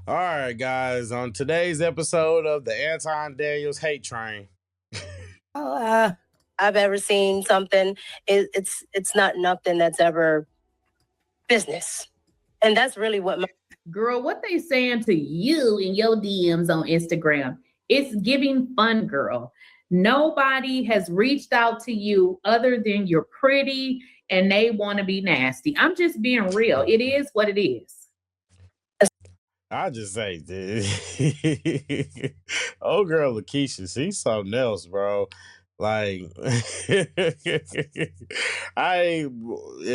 All right, guys. On today's episode of the Anton Daniels Hate Train. I've ever seen something. It's not nothing that's ever business, and that's really what my Girl, what they saying to you in your DMs on Instagram? It's giving fun, girl. Nobody has reached out to you other than you're pretty and they want to be nasty. I'm just being real. It is what it is. I just say, dude. Old girl Lakeisha, she's something else, bro. Like, if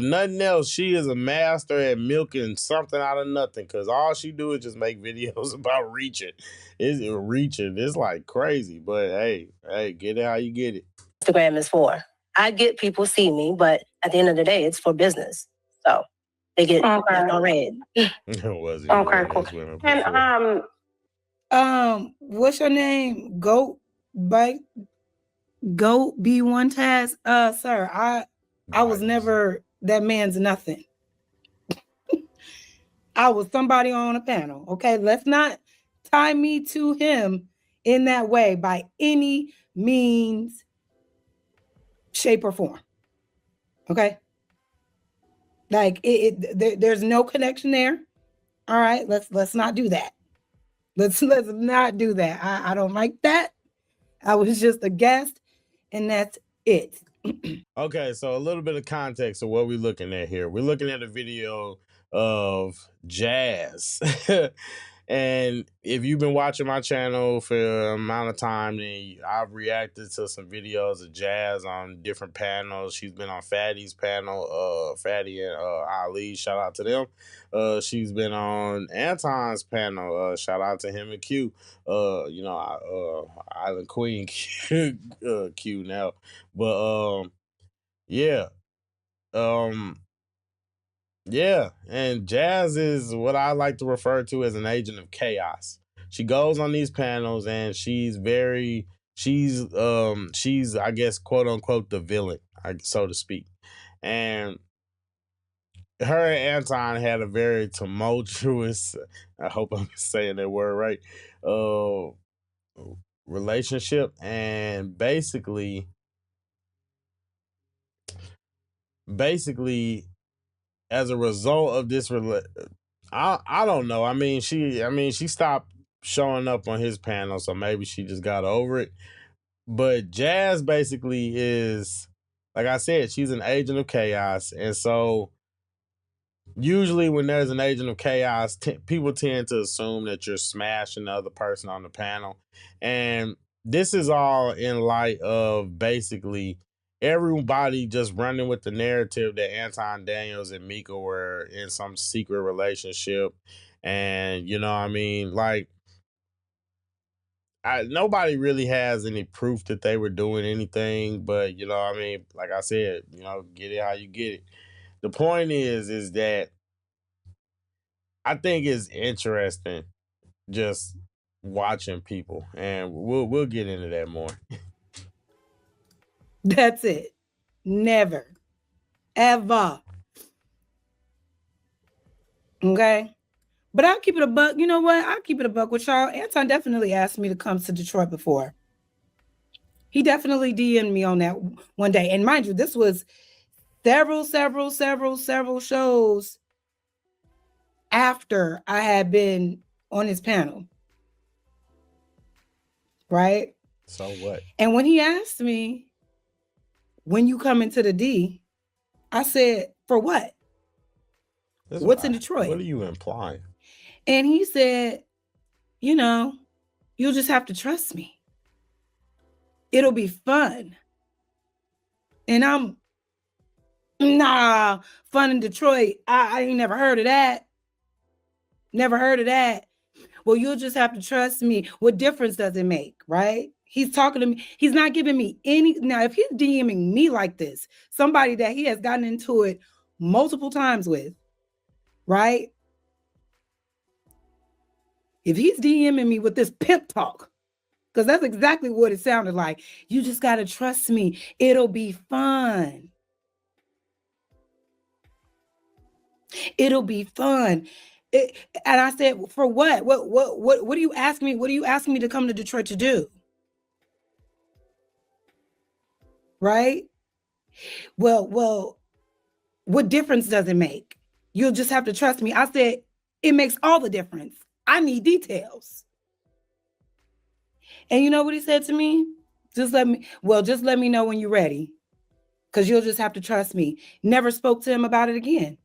nothing else, she is a master at milking something out of nothing. Cause all she do is just make videos about reaching. It's like crazy, but hey, get it how you get it. Instagram is for. I get people see me, but at the end of the day, it's for business. So they get on red. Okay, cool. And what's your name? Goat B1 Taz. Sir, I was never that man's nothing. I was somebody on a panel. Okay, let's not tie me to him in that way by any means, shape, or form. Okay, like there's no connection there. All right, let's not do that. Let's not do that. I don't like that. I was just a guest, and that's it. Okay, so a little bit of context of what we're looking at here. We're looking at a video of Jazz. And if you've been watching my channel for an amount of time, then I've reacted to some videos of Jazz on different panels. She's been on Fatty's panel, Fatty and Ali, shout out to them. She's been on Anton's panel, shout out to him and Q. Island Queen Q now. But yeah. Yeah, and Jazz is what I like to refer to as an agent of chaos. She goes on these panels and she's I guess quote unquote the villain, so to speak. And her and Anton had a very tumultuous, I hope I'm saying that word right, relationship, and basically as a result of this, I don't know. I mean, she stopped showing up on his panel, so maybe she just got over it. But Jazz basically is, like I said, she's an agent of chaos, and so usually when there's an agent of chaos, people tend to assume that you're smashing the other person on the panel, and this is all in light of basically everybody just running with the narrative that Anton Daniels and Mika were in some secret relationship. And, you know what I mean? Like, nobody really has any proof that they were doing anything, but, you know what I mean? Like I said, get it how you get it. The point is that I think it's interesting just watching people, and we'll get into that more. That's it. Never. Ever. Okay? But I'll keep it a buck. You know what? I'll keep it a buck with y'all. Anton definitely asked me to come to Detroit before. He definitely DM'd me on that one day. And mind you, this was several shows after I had been on his panel. Right? So what? And when he asked me, when you come into the D, I said, for what? What's in Detroit? What are you implying? And he said, you'll just have to trust me. It'll be fun. And I'm, fun in Detroit. I ain't never heard of that. Never heard of that. Well, you'll just have to trust me. What difference does it make, right? He's talking to me. He's not giving me any. Now, if he's DMing me like this, somebody that he has gotten into it multiple times with, right? If he's DMing me with this pimp talk, because that's exactly what it sounded like. You just got to trust me. It'll be fun. It'll be fun. And I said, for what? What do you ask me? What are you asking me to come to Detroit to do? Right? Well, what difference does it make? You'll just have to trust me. I said, it makes all the difference. I need details. And you know what he said to me? Just let me know when you're ready. Because you'll just have to trust me. Never spoke to him about it again.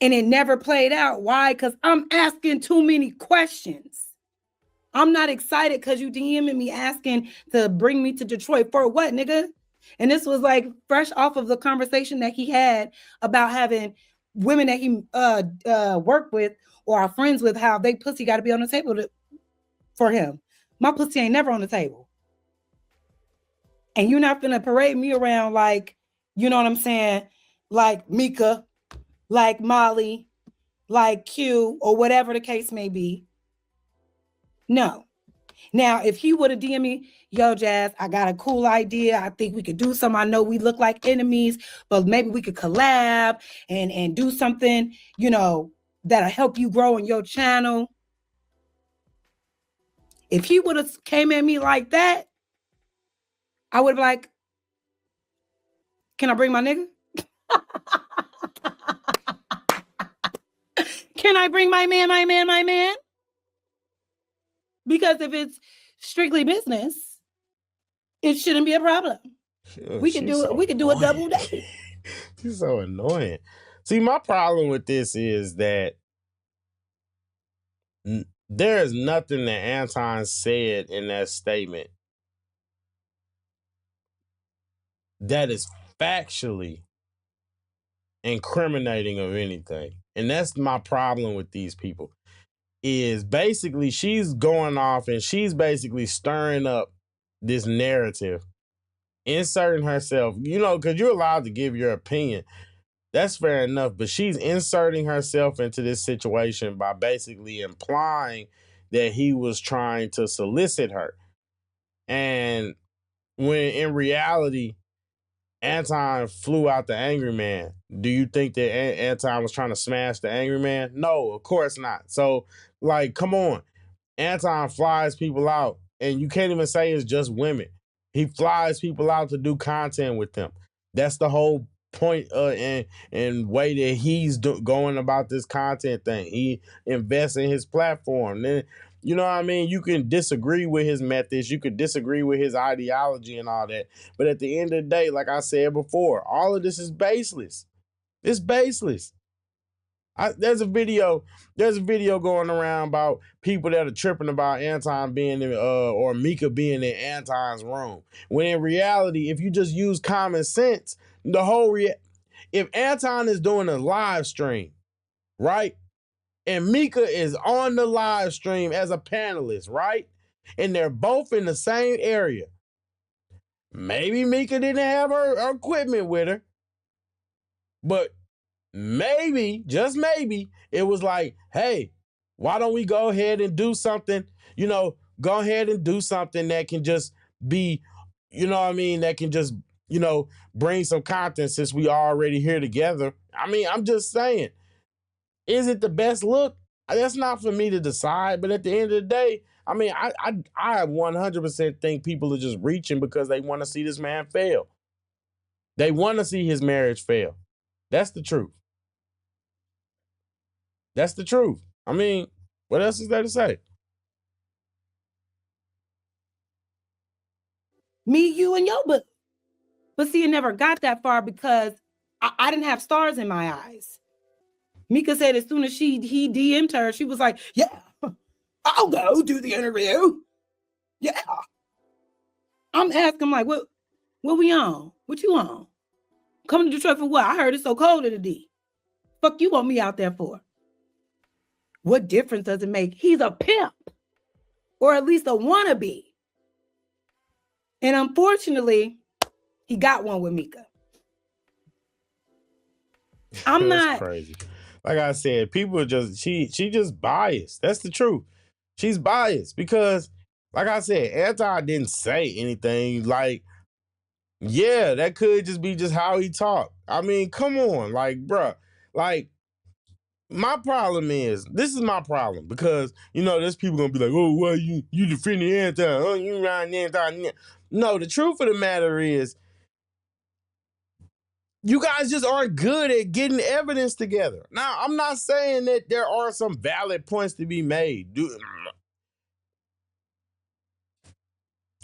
And it never played out. Why? Because I'm asking too many questions. I'm not excited because you DMing me asking to bring me to Detroit. For what, nigga? And this was like fresh off of the conversation that he had about having women that he worked with or are friends with, how they pussy got to be on the table for him. My pussy ain't never on the table. And you're not gonna parade me around like, you know what I'm saying? Like Mika, like Molly, like Q, or whatever the case may be. No. Now, if he would have DM'd me, yo, Jazz, I got a cool idea. I think we could do something. I know we look like enemies, but maybe we could collab and do something, you know, that'll help you grow in your channel. If he would have came at me like that, I would have been like, can I bring my nigga? Can I bring my man? Because if it's strictly business, it shouldn't be a problem. We could do it. We could do a double date. She's so annoying. See, my problem with this is that there is nothing that Anton said in that statement that is factually incriminating of anything. And that's my problem with these people. Is basically she's going off and she's basically stirring up this narrative, inserting herself, you know, because you're allowed to give your opinion. That's fair enough. But she's inserting herself into this situation by basically implying that he was trying to solicit her. And when in reality, Anton flew out the angry man. Do you think that Anton was trying to smash the angry man? No, of course not. So, like, come on. Anton flies people out, and you can't even say it's just women. He flies people out to do content with them. That's the whole point and way that he's going about this content thing. He invests in his platform. Then, you know what I mean? You can disagree with his methods. You could disagree with his ideology and all that. But at the end of the day, like I said before, all of this is baseless. It's baseless. There's a video going around about people that are tripping about Anton being in, or Mika being in Anton's room. When in reality, if you just use common sense, the whole if Anton is doing a live stream, right? And Mika is on the live stream as a panelist, right? And they're both in the same area. Maybe Mika didn't have her equipment with her, but maybe, just maybe, it was like, hey, why don't we go ahead and do something, you know, go ahead and do something that can just be, you know what I mean, that can just, you know, bring some content since we already here together. I mean, I'm just saying, is it the best look? That's not for me to decide, but at the end of the day, I mean, I 100% think people are just reaching because they want to see this man fail. They want to see his marriage fail. That's the truth. That's the truth. I mean, what else is there to say? Me, you, and yo, but see, it never got that far because I didn't have stars in my eyes. Mika said as soon as he DM'd her, she was like, yeah, I'll go do the interview. Yeah. I'm asking like, what we on? What you on? Coming to Detroit for what? I heard it's so cold in the D. Fuck you want me out there for? What difference does it make? He's a pimp. Or at least a wannabe. And unfortunately, he got one with Mika. I'm not crazy. Like I said, people are just she just biased. That's the truth. She's biased because, like I said, Anton didn't say anything. Like, yeah, that could just be just how he talked. I mean, come on, like, bruh, like, my problem is, this is my problem, because, you know, there's people gonna be like, oh, why you defending Anton? Oh, you riding Anton. No, the truth of the matter is, you guys just aren't good at getting evidence together. Now, I'm not saying that there are some valid points to be made.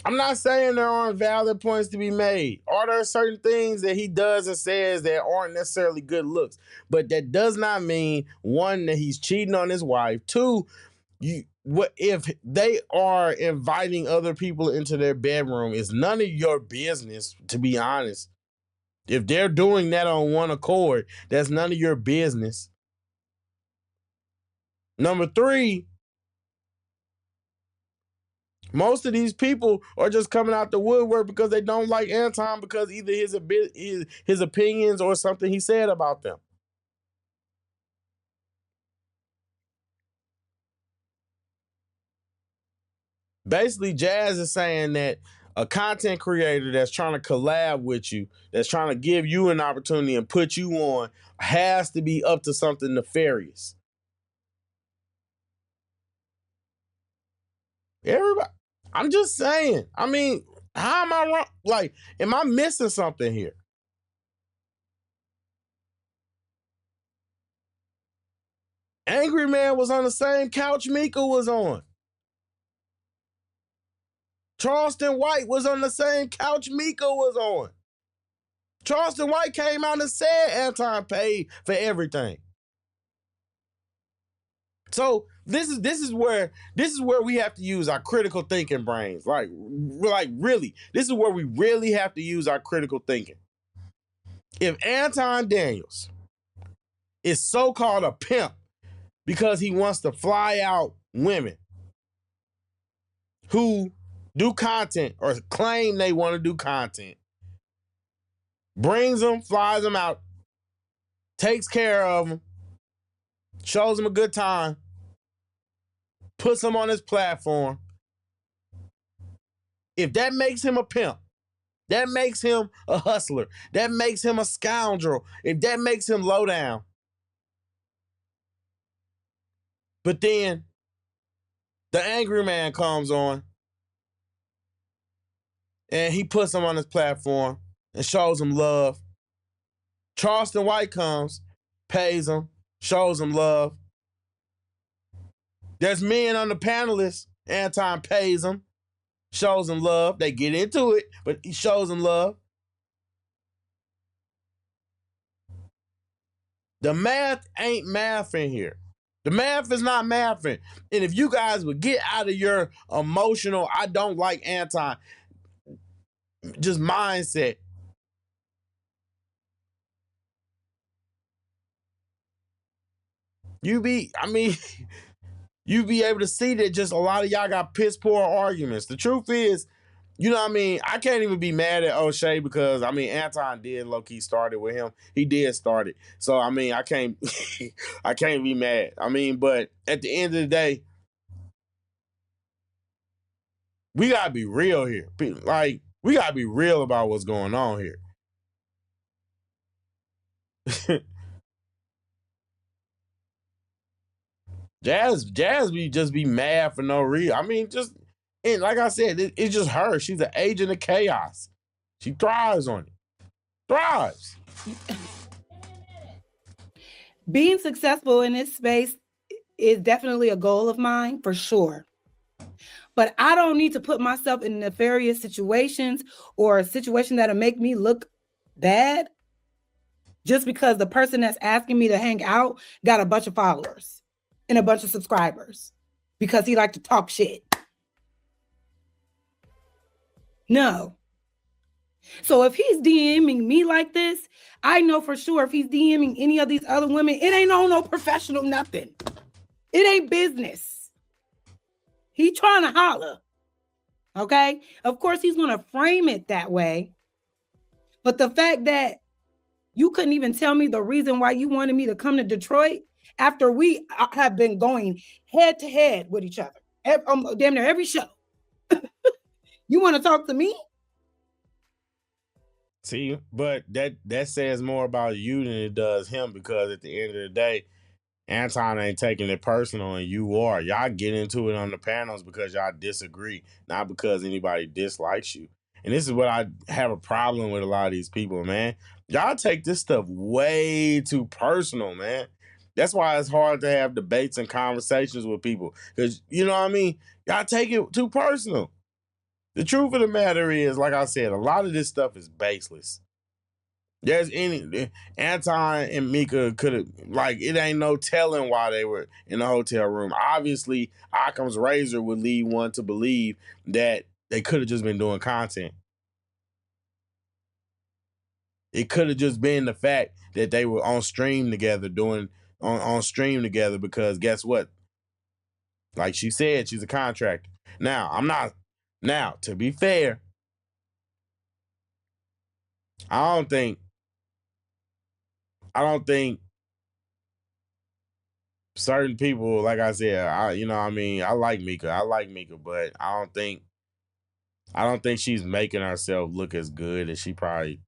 I'm not saying there aren't valid points to be made. Are there certain things that he does and says that aren't necessarily good looks? But that does not mean, one, that he's cheating on his wife. Two, what if they are inviting other people into their bedroom? It's none of your business, to be honest. If they're doing that on one accord, that's none of your business. Number three, most of these people are just coming out the woodwork because they don't like Anton, because either his opinions or something he said about them. Basically, Jazz is saying that a content creator that's trying to collab with you, that's trying to give you an opportunity and put you on, has to be up to something nefarious. Everybody, I'm just saying. I mean, how am I wrong? Like, am I missing something here? Angry Man was on the same couch Mika was on. Charleston White was on the same couch Mika was on. Charleston White came out and said Anton paid for everything. So this is where we have to use our critical thinking brains. Like really, this is where we really have to use our critical thinking. If Anton Daniels is so-called a pimp because he wants to fly out women who do content or claim they want to do content, brings them, flies them out, takes care of them, shows them a good time, puts them on his platform. If that makes him a pimp, that makes him a hustler, that makes him a scoundrel, if that makes him low down, but then the Angry Man comes on and he puts him on his platform and shows him love. Charleston White comes, pays him, shows him love. There's men on the panelists. Anton pays them, shows them love. They get into it, but he shows them love. The math ain't mathing here. The math is not mathing. And if you guys would get out of your emotional, I don't like Anton, just mindset. You'd be able to see that just a lot of y'all got piss poor arguments. The truth is, you know what I mean? I can't even be mad at O'Shea because, I mean, Anton did low-key started with him. He did start it. So, I mean, I can't I can't be mad. I mean, but at the end of the day, we got to be real here. Like, we got to be real about what's going on here. Jazz be mad for no reason. I mean, and like I said, it's just her. She's an agent of chaos. She thrives on it. Thrives. Being successful in this space is definitely a goal of mine, for sure. But I don't need to put myself in nefarious situations or a situation that'll make me look bad just because the person that's asking me to hang out got a bunch of followers and a bunch of subscribers because he like to talk shit. No. So if he's DMing me like this, I know for sure if he's DMing any of these other women, it ain't on no professional nothing. It ain't business. He trying to holler. Okay? Of course, he's going to frame it that way. But the fact that you couldn't even tell me the reason why you wanted me to come to Detroit after we have been going head to head with each other, damn near every show. You want to talk to me? See, but that says more about you than it does him, because at the end of the day, Anton ain't taking it personal and you are. Y'all get into it on the panels because y'all disagree, not because anybody dislikes you. And this is what I have a problem with a lot of these people, man. Y'all take this stuff way too personal, man. That's why it's hard to have debates and conversations with people. Because, you know what I mean? Y'all take it too personal. The truth of the matter is, like I said, a lot of this stuff is baseless. There's Anton and Mika could have, like, it ain't no telling why they were in the hotel room. Obviously, Occam's razor would lead one to believe that they could have just been doing content. It could have just been the fact that they were on stream together, on stream together, because guess what? Like she said, she's a contractor. Now, to be fair, I don't think certain people, like I said, I like Mika, but I don't think she's making herself look as good as she probably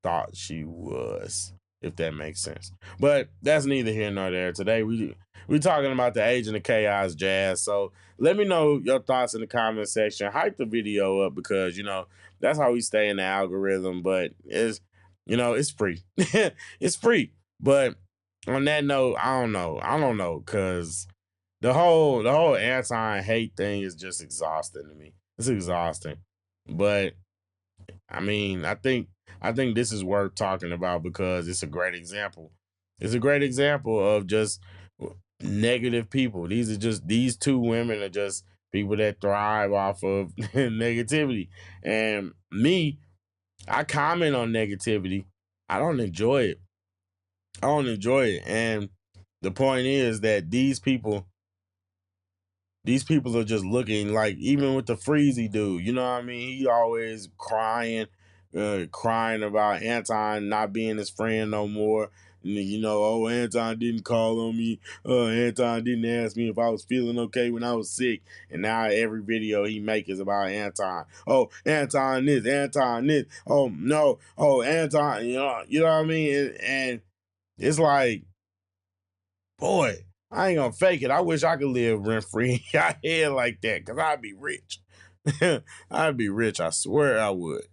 thought she was, if that makes sense. But that's neither here nor there. Today we're talking about the Agent of Chaos Jazz. So let me know your thoughts in the comment section. Hype the video up because that's how we stay in the algorithm. But it's free. It's free. But on that note, I don't know, because the whole anti-hate thing is just exhausting to me. It's exhausting. But I mean, I think this is worth talking about because it's a great example. It's a great example of just negative people. These two women are just people that thrive off of negativity. And me, I comment on negativity. I don't enjoy it. And the point is that these people are just looking like, even with the Freezy dude, you know what I mean? He always crying about Anton not being his friend no more. And, oh, Anton didn't call on me. Anton didn't ask me if I was feeling okay when I was sick. And now every video he make is about Anton. Oh, Anton this, Anton this. Oh, no. Oh, Anton, you know what I mean? And it's like, boy, I ain't gonna fake it. I wish I could live rent-free in your head like that, because I'd be rich. I'd be rich. I swear I would.